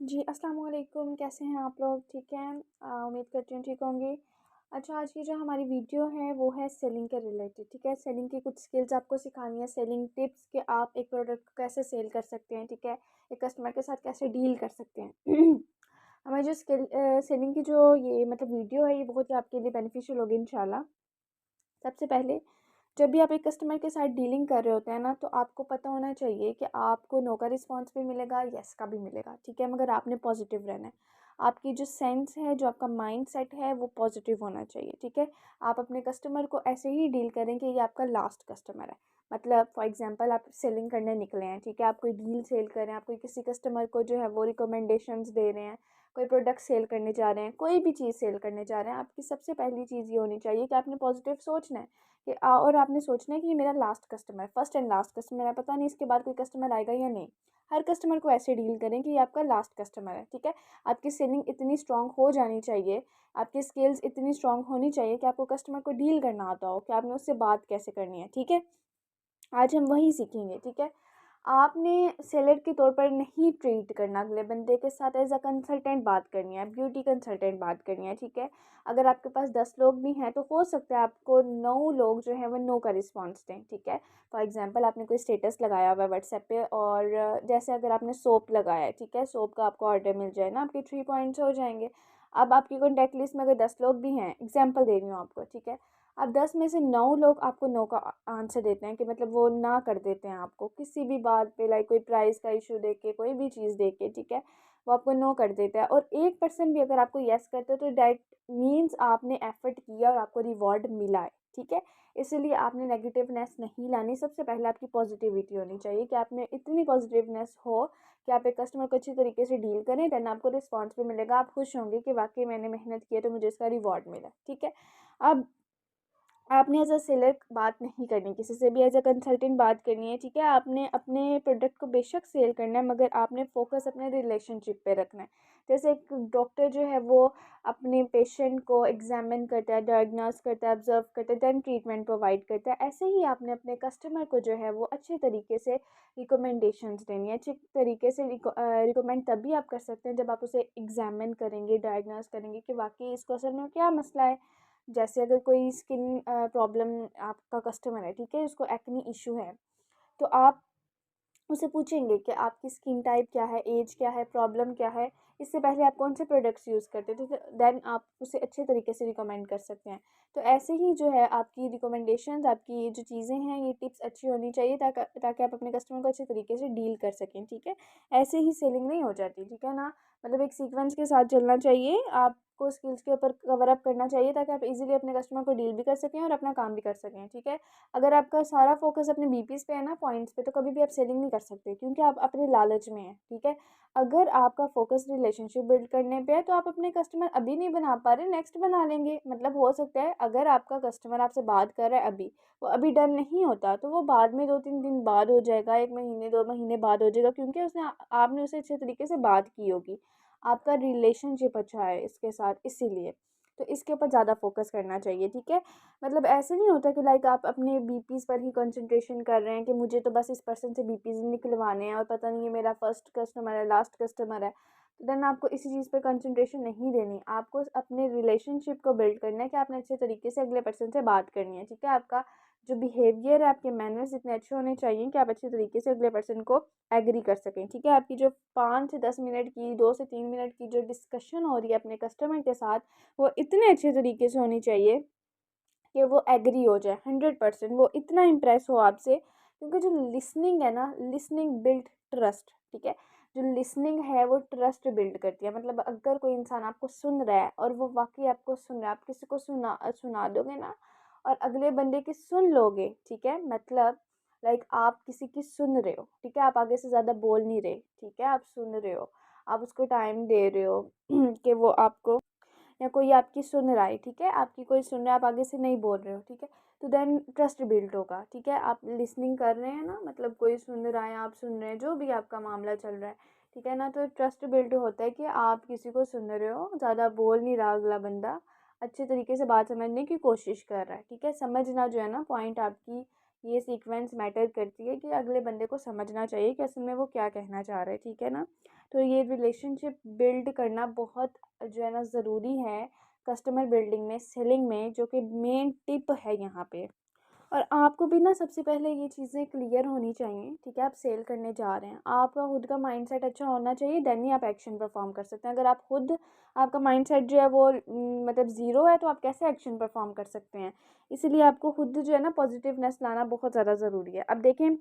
जी, अस्सलाम वालेकुम। कैसे हैं आप लोग? ठीक हैं? उम्मीद करती हूँ ठीक होंगे। अच्छा, आज की जो हमारी वीडियो है वो है सेलिंग के रिलेटेड, ठीक है? सेलिंग की कुछ स्किल्स आपको सिखानी है, सेलिंग टिप्स कि आप एक प्रोडक्ट को कैसे सेल कर सकते हैं, ठीक है? एक कस्टमर के साथ कैसे डील कर सकते हैं। हमारी जो सेलिंग की जो ये मतलब वीडियो है, ये बहुत ही आपके लिए बेनिफिशियल होगी इंशाल्लाह। सबसे पहले जब भी आप एक कस्टमर के साथ डीलिंग कर रहे होते हैं ना, तो आपको पता होना चाहिए कि आपको नो का रिस्पॉन्स भी मिलेगा, येस का भी मिलेगा, ठीक है? मगर आपने पॉजिटिव रहना है। आपकी जो सेंस है, जो आपका माइंड सेट है, वो पॉजिटिव होना चाहिए, ठीक है? आप अपने कस्टमर को ऐसे ही डील करें कि ये आपका लास्ट कस्टमर है। मतलब फॉर एग्जांपल आप सेलिंग करने निकले हैं, ठीक है? आप कोई डील सेल कर रहे हैं, आप कोई किसी कस्टमर को जो है वो रिकमेंडेशंस दे रहे हैं, कोई प्रोडक्ट सेल करने जा रहे हैं, कोई भी चीज़ सेल करने जा रहे हैं, आपकी सबसे पहली चीज़ ये होनी चाहिए कि आपने पॉजिटिव सोचना है। कि और आपने सोचना है कि ये मेरा लास्ट कस्टमर है, फर्स्ट एंड लास्ट कस्टमर है, पता नहीं इसके बाद कोई कस्टमर आएगा या नहीं। हर कस्टमर को ऐसे डील करें कि ये आपका लास्ट कस्टमर है, ठीक है? आपकी सेलिंग इतनी स्ट्रॉन्ग हो जानी चाहिए, आपकी स्किल्स इतनी स्ट्रॉन्ग होनी चाहिए कि आपको कस्टमर को डील करना आता हो कि आपने उससे बात कैसे करनी है, ठीक है? आज हम वही सीखेंगे, ठीक है? आपने सेलर के तौर पर नहीं ट्रीट करना, अगले बंदे के साथ एज अ कंसल्टेंट बात करनी है, ब्यूटी कंसल्टेंट बात करनी है, ठीक है? अगर आपके पास 10 लोग भी हैं तो हो सकता है आपको 9 लोग जो है वो नो का रिस्पॉन्स दें, ठीक है? फॉर एग्जांपल आपने कोई स्टेटस लगाया हुआ है व्हाट्सएप पे, और जैसे अगर आपने सोप लगाया है, ठीक है? सोप का आपको ऑर्डर मिल जाए ना, आपके 3 पॉइंट्स हो जाएंगे। अब आपकी कॉन्टैक्ट लिस्ट में अगर 10 लोग भी हैं, एग्जाम्पल दे रही हूँ आपको, ठीक है? अब 10 में से 9 लोग आपको नो का आंसर देते हैं कि मतलब वो ना कर देते हैं आपको किसी भी बात पे, लाइक कोई प्राइस का इशू देख के, कोई भी चीज़ देख के, ठीक है? वो आपको नो कर देता है, और 1% भी अगर आपको येस करते हो तो दैट मीन्स आपने एफर्ट किया और आपको रिवॉर्ड मिला है, ठीक है? इसीलिए आपने नेगेटिवनेस नहीं लानी, सबसे पहले आपकी पॉजिटिविटी होनी चाहिए कि आप में इतनी पॉजिटिवनेस हो कि आप एक कस्टमर को अच्छी तरीके से डील करें, देन आपको रिस्पॉन्स भी मिलेगा, आप खुश होंगे कि वाकई मैंने मेहनत की है तो मुझे इसका रिवॉर्ड मिला, ठीक है? अब आपने एज़ अ सेलर बात नहीं करनी किसी से भी, एज़ अ कंसल्टेंट बात करनी है, ठीक है? आपने अपने प्रोडक्ट को बेशक सेल करना है, मगर आपने फ़ोकस अपने रिलेशनशिप पे रखना है। जैसे एक डॉक्टर जो है वो अपने पेशेंट को एग्ज़ामिन करता है, डायग्नोस करता है, ऑब्ज़र्व करता है, देन ट्रीटमेंट प्रोवाइड करता है। ऐसे ही आपने अपने कस्टमर को जो है वो अच्छे तरीके से रिकमेंडेशंस देनी है। अच्छे तरीके से रिकमेंड तभी आप कर सकते हैं जब आप उसे एग्ज़ामिन करेंगे, डायग्नोस करेंगे कि वाक़ई इसको असल में क्या मसला है। जैसे अगर कोई स्किन प्रॉब्लम आपका कस्टमर है, ठीक है? उसको एक्ने इश्यू है, तो आप उससे पूछेंगे कि आपकी स्किन टाइप क्या है, एज क्या है, प्रॉब्लम क्या है, इससे पहले आप कौन से प्रोडक्ट्स यूज़ करते थे, तो देन आप उसे अच्छे तरीके से रिकमेंड कर सकते हैं। तो ऐसे ही जो है आपकी रिकमेंडेशंस, आपकी ये जो चीज़ें हैं, ये टिप्स अच्छी होनी चाहिए ताकि आप अपने कस्टमर को अच्छे तरीके से डील कर सकें, ठीक है? ऐसे ही सेलिंग नहीं हो जाती, ठीक है ना? मतलब एक सीक्वेंस के साथ चलना चाहिए, आपको स्किल्स के ऊपर कवर अप करना चाहिए ताकि आप ईज़िली अपने कस्टमर को डील भी कर सकें और अपना काम भी कर सकें, ठीक है? अगर आपका सारा फ़ोकस अपने बीपीज़ पे है ना, पॉइंट्स पे, तो कभी भी आप सेलिंग नहीं कर सकते क्योंकि आप अपने लालच में हैं, ठीक है? अगर आपका फ़ोकस रिलेशनशिप बिल्ड करने पे है तो आप अपने कस्टमर अभी नहीं बना पा रहे, नेक्स्ट बना लेंगे। मतलब हो सकता है अगर आपका कस्टमर आपसे बात कर रहा है अभी, वो अभी डन नहीं होता तो वो बाद में 2-3 दिन बाद हो जाएगा, 1 महीने 2 महीने बाद हो जाएगा, क्योंकि उसने आपने उसे अच्छे तरीके से बात की होगी। आपका रिलेशनशिप अच्छा है इसके साथ, इसीलिए। तो इसके ऊपर ज़्यादा फ़ोकस करना चाहिए, ठीक है? मतलब ऐसे नहीं होता कि लाइक आप अपने बीपीज़ पर ही कंसंट्रेशन कर रहे हैं कि मुझे तो बस इस पर्सन से बीपीज़ निकलवाने हैं और पता नहीं ये मेरा फर्स्ट कस्टमर है, लास्ट कस्टमर है। तो देन आपको इसी चीज़ पे कंसंट्रेशन नहीं देनी, आपको अपने रिलेशनशिप को बिल्ड करना है कि आपने अच्छे तरीके से अगले पर्सन से बात करनी है, ठीक है? आपका जो बिहेवियर है, आपके मैनर्स इतने अच्छे होने चाहिए कि आप अच्छे तरीके से अगले पर्सन को एग्री कर सकें, ठीक है? आपकी जो 5 से 10 मिनट की, 2 से 3 मिनट की जो डिस्कशन हो रही है अपने कस्टमर के साथ, वो इतने अच्छे तरीके से होनी चाहिए कि वो एग्री हो जाए 100%, वो इतना इम्प्रेस हो आपसे, क्योंकि जो लिसनिंग है ना, लिसनिंग बिल्ड ट्रस्ट, ठीक है? जो लिसनिंग है वो ट्रस्ट बिल्ड करती है। मतलब अगर कोई इंसान आपको सुन रहा है और वो वाकई आपको सुन रहा है, आप किसी को सुना दोगे ना और अगले बंदे की सुन लोगे, ठीक है? मतलब लाइक आप किसी की सुन रहे हो, ठीक है? आप आगे से ज़्यादा बोल नहीं रहे, ठीक है? आप सुन रहे हो, आप उसको टाइम दे रहे हो कि वो आपको, या कोई आपकी सुन रहा है, ठीक है? आपकी कोई सुन रहा है, आप आगे से नहीं बोल रहे हो, ठीक है? तो देन ट्रस्ट बिल्ड होगा, ठीक है? आप लिसनिंग कर रहे हैं ना, मतलब कोई सुन रहा है, आप सुन रहे हैं, जो भी आपका मामला चल रहा है, ठीक है ना? तो ट्रस्ट बिल्ड होता है कि आप किसी को सुन रहे हो, ज़्यादा बोल नहीं रहा अगला बंदा, अच्छे तरीके से बात समझने की कोशिश कर रहा है, ठीक है? समझना जो है ना पॉइंट आपकी ये सीक्वेंस मैटर करती है कि अगले बंदे को समझना चाहिए कि असल में वो क्या कहना चाह रहा है, ठीक है ना। तो ये रिलेशनशिप बिल्ड करना बहुत जो है ना ज़रूरी है कस्टमर बिल्डिंग में, सेलिंग में, जो कि मेन टिप है यहाँ पे। और आपको भी ना सबसे पहले ये चीज़ें क्लियर होनी चाहिए, ठीक है। आप सेल करने जा रहे हैं, आपका खुद का माइंडसेट अच्छा होना चाहिए, देन ही आप एक्शन परफॉर्म कर सकते हैं। अगर आप खुद आपका माइंडसेट जो है वो मतलब ज़ीरो है, तो आप कैसे एक्शन परफॉर्म कर सकते हैं। इसीलिए आपको खुद जो है ना पॉजिटिवनेस लाना बहुत ज़्यादा ज़रूरी है। अब देखें,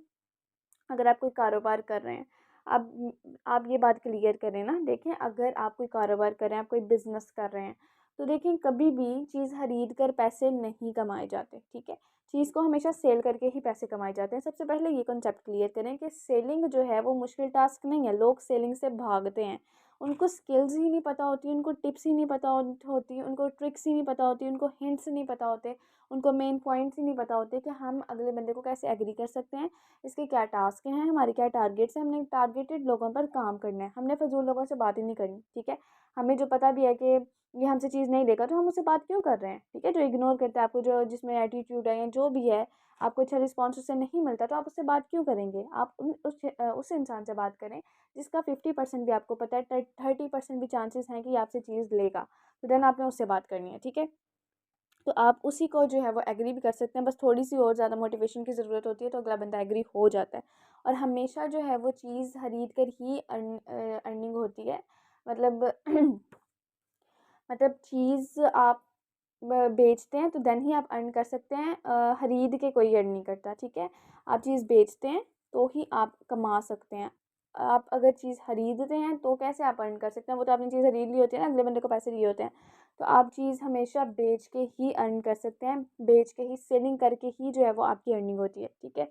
अगर आप कोई कारोबार कर रहे हैं, अब आप ये बात क्लियर करें ना, देखें अगर आप कोई कारोबार कर रहे हैं, आप कोई बिज़नेस कर रहे हैं, तो देखें कभी भी चीज़ खरीद कर पैसे नहीं कमाए जाते, ठीक है। चीज़ को हमेशा सेल करके ही पैसे कमाए जाते हैं। सबसे पहले ये कॉन्सेप्ट क्लियर करें कि सेलिंग जो है वो मुश्किल टास्क नहीं है। लोग सेलिंग से भागते हैं, उनको स्किल्स ही नहीं पता होती, उनको टिप्स ही नहीं पता होती, उनको ट्रिक्स ही नहीं पता होती, उनको हिंट्स नहीं पता होते, उनको मेन पॉइंट्स ही नहीं पता होते कि हम अगले बंदे को कैसे एग्री कर सकते हैं, इसके क्या टास्क हैं, हमारे क्या टारगेट्स हैं। हमने टारगेटेड लोगों पर काम करना है, हमने फजूल लोगों से बात ही नहीं करनी, ठीक है। हमें जो पता भी है कि ये हमसे चीज़ नहीं लेगा, तो हम उससे बात क्यों कर रहे हैं, ठीक है। जो इग्नोर करता है आपको, जो जिसमें एटीट्यूड है या जो भी है, आपको अच्छा रिस्पॉन्स उससे नहीं मिलता, तो आप उससे बात क्यों करेंगे। आप उस इंसान से बात करें जिसका 50% भी आपको पता है, 30% भी चांसेस हैं कि आपसे चीज़ लेगा, तो देन आपने उससे बात करनी है, ठीक है। तो आप उसी को जो है वो एग्री भी कर सकते हैं, बस थोड़ी सी और ज़्यादा मोटिवेशन की ज़रूरत होती है, तो अगला बंदा एग्री हो जाता है। और हमेशा जो है वो चीज़ खरीद कर ही अर्निंग होती है, मतलब मतलब चीज़ आप बेचते हैं तो देन ही आप अर्न कर सकते हैं, खरीद के कोई अर्न नहीं करता, ठीक है। आप चीज़ बेचते हैं तो ही आप कमा सकते हैं। आप अगर चीज़ खरीदते हैं तो कैसे आप अर्न कर सकते हैं, वो तो आपने चीज़ खरीद ली होती है ना, अगले बंदे को पैसे दिए होते हैं। तो आप चीज़ हमेशा बेच के ही अर्न कर सकते हैं, बेच के ही, सेलिंग करके ही जो है वो आपकी अर्निंग होती है, ठीक है।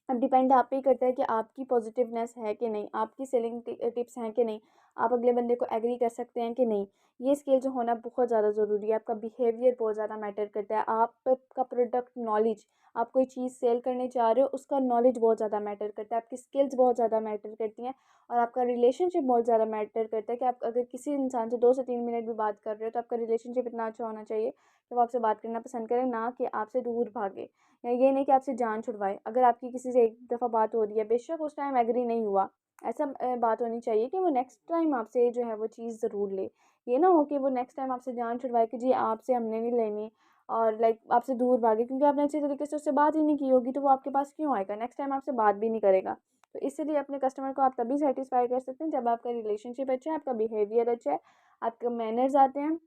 अब डिपेंड आप पे ही करता है कि आपकी पॉजिटिवनेस है कि नहीं, आपकी सेलिंग टिप्स हैं कि नहीं, आप अगले बंदे को एग्री कर सकते हैं कि नहीं। ये स्किल जो होना बहुत ज़्यादा ज़रूरी है। आपका बिहेवियर बहुत ज़्यादा मैटर करता है, आपका प्रोडक्ट नॉलेज, आप कोई चीज़ सेल करने जा रहे हो उसका नॉलेज बहुत ज़्यादा मैटर करता है, आपकी स्किल्स बहुत ज़्यादा मैटर करती हैं, और आपका रिलेशनशिप बहुत ज़्यादा मैटर करता है कि आप अगर किसी इंसान से 2 से 3 मिनट भी बात कर रहे हो, तो आपका रिलेशनशिप इतना अच्छा होना चाहिए कि वो आपसे बात करना पसंद करें, ना कि आपसे दूर भागे, या ये नहीं कि आपसे जान छुड़वाए। अगर आपकी किसी से एक दफ़ा बात हो रही है, बेशक उस टाइम एग्री नहीं हुआ, ऐसा बात होनी चाहिए कि वो नेक्स्ट टाइम आपसे जो है वो चीज़ ज़रूर ले। ये ना हो कि वो नेक्स्ट टाइम आपसे जान छुड़वाए कि जी आपसे हमने नहीं लेनी, और लाइक आपसे दूर भागे, क्योंकि आपने अच्छे तरीके से उससे बात ही नहीं की होगी, तो वो आपके पास क्यों आएगा, नेक्स्ट टाइम आपसे बात भी नहीं करेगा। तो इसीलिए अपने कस्टमर को आप तभी सेटिस्फाई कर सकते हैं जब आपका रिलेशनशिप अच्छा है, आपका बिहेवियर अच्छा है, आपके मैनर्स आते हैं,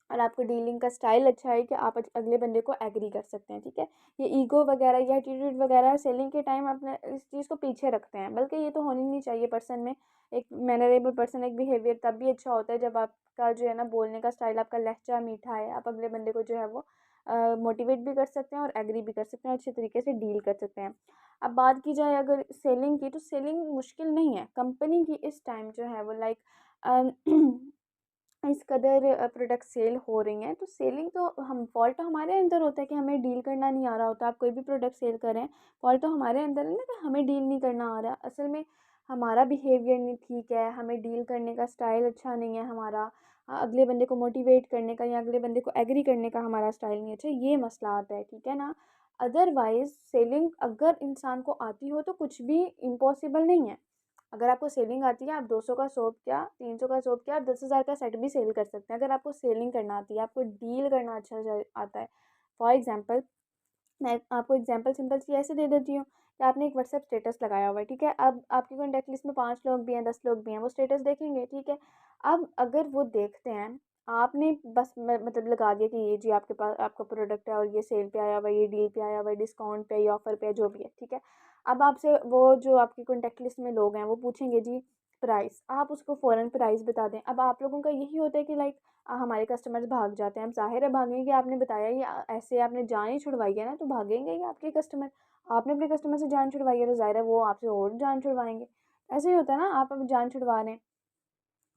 और आपको डीलिंग का स्टाइल अच्छा है कि आप अगले बंदे को एग्री कर सकते हैं, ठीक है। ये ईगो वगैरह या एटीट्यूड वगैरह सेलिंग के टाइम अपने इस चीज़ को पीछे रखते हैं, बल्कि ये तो होनी नहीं चाहिए पर्सन में। एक मैनरेबल पर्सन, एक बिहेवियर तब भी अच्छा होता है जब आपका जो है ना बोलने का स्टाइल, आपका लहजा मीठा है, आप अगले बंदे को जो है वो मोटिवेट भी कर सकते हैं और एग्री भी कर सकते हैं, अच्छे तरीके से डील कर सकते हैं। अब बात की जाए अगर सेलिंग की, तो सेलिंग मुश्किल नहीं है। कंपनी की इस टाइम जो है वो लाइक इस कदर प्रोडक्ट सेल हो रही हैं, तो सेलिंग तो हम फॉल्ट तो हमारे अंदर होता है कि हमें डील करना नहीं आ रहा होता। आप कोई भी प्रोडक्ट सेल करें, फॉल्ट तो हमारे अंदर है ना कि हमें डील नहीं करना आ रहा। असल में हमारा बिहेवियर नहीं ठीक है, हमें डील करने का स्टाइल अच्छा नहीं है हमारा, अगले बंदे को मोटिवेट करने का या अगले बंदे को एग्री करने का हमारा स्टाइल नहीं अच्छा, ये मसला आता है, ठीक है ना। अदरवाइज़ सेलिंग अगर इंसान को आती हो तो कुछ भी इम्पॉसिबल नहीं है। अगर आपको सेलिंग आती है, आप 200 का सोप क्या, 300 का सोप क्या, आप 10,000 का सेट भी सेल कर सकते हैं। अगर आपको सेलिंग करना आती है, आपको डील करना अच्छा आता है। फॉर एग्जांपल, मैं आपको एग्जांपल सिंपल सी ऐसे दे देती हूँ कि आपने एक व्हाट्सएप स्टेटस लगाया हुआ है, ठीक है। अब आपकी कॉन्टैक्ट लिस्ट में 5 लोग भी हैं, 10 लोग भी हैं, वो स्टेटस देखेंगे, ठीक है। अब अगर वो देखते हैं, आपने बस मतलब लगा दिया कि ये जी आपके पास आपका प्रोडक्ट है और ये सेल पे आया हुआ है, ये डील पे आया हुआ है, डिस्काउंट पे, ये ऑफ़र पे है, जो भी है, ठीक है। अब आपसे वो जो आपकी कॉन्टैक्ट लिस्ट में लोग हैं वो पूछेंगे जी प्राइस, आप उसको फ़ौरन प्राइस बता दें। अब आप लोगों का यही होता है कि लाइक हमारे कस्टमर्स भाग जाते हैं। अब ज़ाहिर है भागेंगे, आपने बताया ये ऐसे आपने जान ही छुड़वाई है ना, तो भागेंगे ही आपके कस्टमर। आपने अपने कस्टमर से जान छुड़वाई है तो ज़ाहिर है वो आपसे और जान छुड़वाएँगे। ऐसे ही होता है ना, आप अब जान छुड़वा रहे हैं,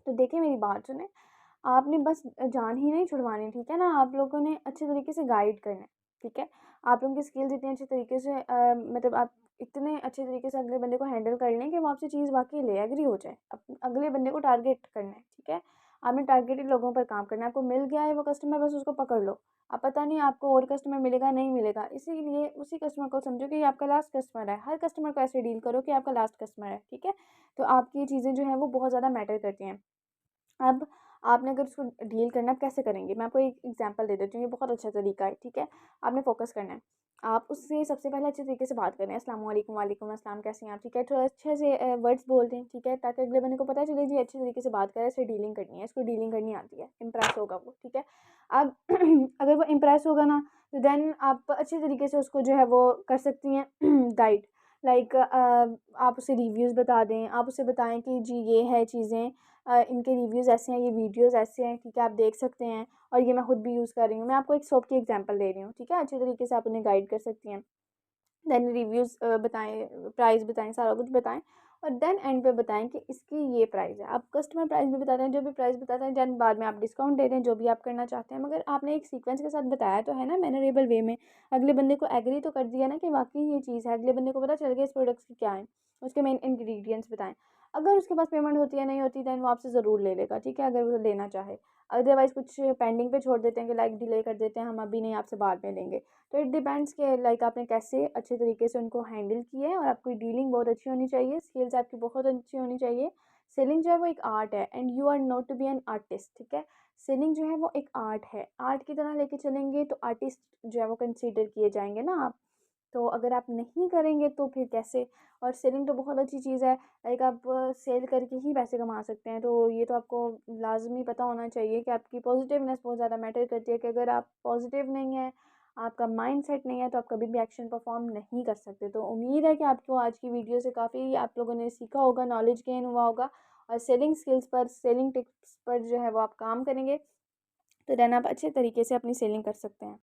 तो देखिए मेरी बात सुनें, आपने बस जान ही नहीं छुड़वानी, ठीक है ना। आप लोगों ने अच्छे तरीके से गाइड करना है, ठीक है। आप लोगों की स्किल्स इतने अच्छे तरीके से मतलब आप इतने अच्छे तरीके से अगले बंदे को हैंडल कर लें कि वो आपसे चीज़ वाक़ई ले एग्री हो जाए। अगले बंदे को टारगेट करना है, ठीक है। आपने टारगेटेड लोगों पर काम करना है, आपको मिल गया है वो कस्टमर, बस उसको पकड़ लो। अब पता नहीं आपको और कस्टमर मिलेगा नहीं मिलेगा, इसीलिए उसी कस्टमर को समझो कि ये आपका लास्ट कस्टमर है। हर कस्टमर को ऐसे डील करो कि आपका लास्ट कस्टमर है, ठीक है। तो आपकी ये चीज़ें जो हैं वो बहुत ज़्यादा मैटर करती हैं। अब आपने अगर उसको डील करना है, आप कैसे करेंगे? मैं आपको एक एग्जांपल दे देती हूँ, ये बहुत अच्छा तरीका है, ठीक है। आपने फोकस करना है, आप उससे सबसे पहले अच्छे तरीके से बात करें, अस्सलाम वालेकुम, वालेकुम अस्सलाम, कैसे हैं आप, ठीक है। थोड़ा अच्छे से वर्ड्स बोल दें, ठीक है, ताकि अगले बंदे को पता चले जी अच्छे तरीके से बात करे, इससे डीलिंग करनी है, इसको डीलिंग करनी आती है, इंप्रेस होगा वो, ठीक है। अब अगर वो इंप्रेस होगा ना, तो देन आप अच्छे तरीके से उसको जो है वो कर सकती हैं गाइड। लाइक आप उसे रिव्यूज़ बता दें, आप उसे बताएं कि जी ये है चीज़ें, इनके रिव्यूज़ ऐसे हैं, ये वीडियोज़ ऐसे हैं, ठीक है, आप देख सकते हैं, और ये मैं खुद भी यूज़ कर रही हूँ। मैं आपको एक सोप की एग्जांपल दे रही हूँ, ठीक है, अच्छे तरीके से आप उन्हें गाइड कर सकती हैं। देन रिव्यूज़ बताएँ, प्राइस बताएँ, सारा कुछ बताएँ, और देन एंड पे बताएँ कि इसकी ये प्राइस है। आप कस्टमर प्राइस भी बताते हैं, जो भी प्राइस बताते हैं, देन बाद में आप डिस्काउंट दे दें, जो भी आप करना चाहते हैं। मगर आपने एक सीक्वेंस के साथ बताया तो है ना, मैनरेबल वे में। अगले बंदे को एग्री तो कर दिया ना कि वाक़ई ये चीज़ है, अगले बंदे को पता चल गया इस प्रोडक्ट्स की क्या है, उसके मेन इंग्रीडिएंट्स बताएँ। अगर उसके पास पेमेंट होती है, नहीं होती, देन वो आपसे ज़रूर ले लेगा, ठीक है, अगर वो लेना चाहे। अदरवाइज़ कुछ पेंडिंग पे छोड़ देते हैं कि लाइक डिले कर देते हैं, हम अभी नहीं, आपसे बाद में लेंगे। तो इट डिपेंड्स कि लाइक आपने कैसे अच्छे तरीके से उनको हैंडल किया है, और आपकी डीलिंग बहुत अच्छी होनी चाहिए, स्किल्स आपकी बहुत अच्छी होनी चाहिए। सेलिंग जो है वो एक आर्ट है, and you are not to be an artist, ठीक है। सेलिंग जो है वो एक आर्ट है, आर्ट की तरह लेके चलेंगे तो आर्टिस्ट जो है वो कंसीडर किए जाएंगे ना आप। तो अगर आप नहीं करेंगे तो फिर कैसे? और सेलिंग तो बहुत अच्छी चीज़ है, लाइक आप सेल करके ही पैसे कमा सकते हैं। तो ये तो आपको लाज़मी पता होना चाहिए कि आपकी पॉजिटिवनेस बहुत ज़्यादा मैटर करती है, कि अगर आप पॉजिटिव नहीं है, आपका माइंडसेट नहीं है, तो आप कभी भी एक्शन परफॉर्म नहीं कर सकते। तो उम्मीद है कि आपको आज की वीडियो से काफ़ी आप लोगों ने सीखा होगा, नॉलेज गेन हुआ होगा, और सेलिंग स्किल्स पर, सेलिंग टिप्स पर जो है वो आप काम करेंगे, तो देन आप अच्छे तरीके से अपनी सेलिंग कर सकते हैं।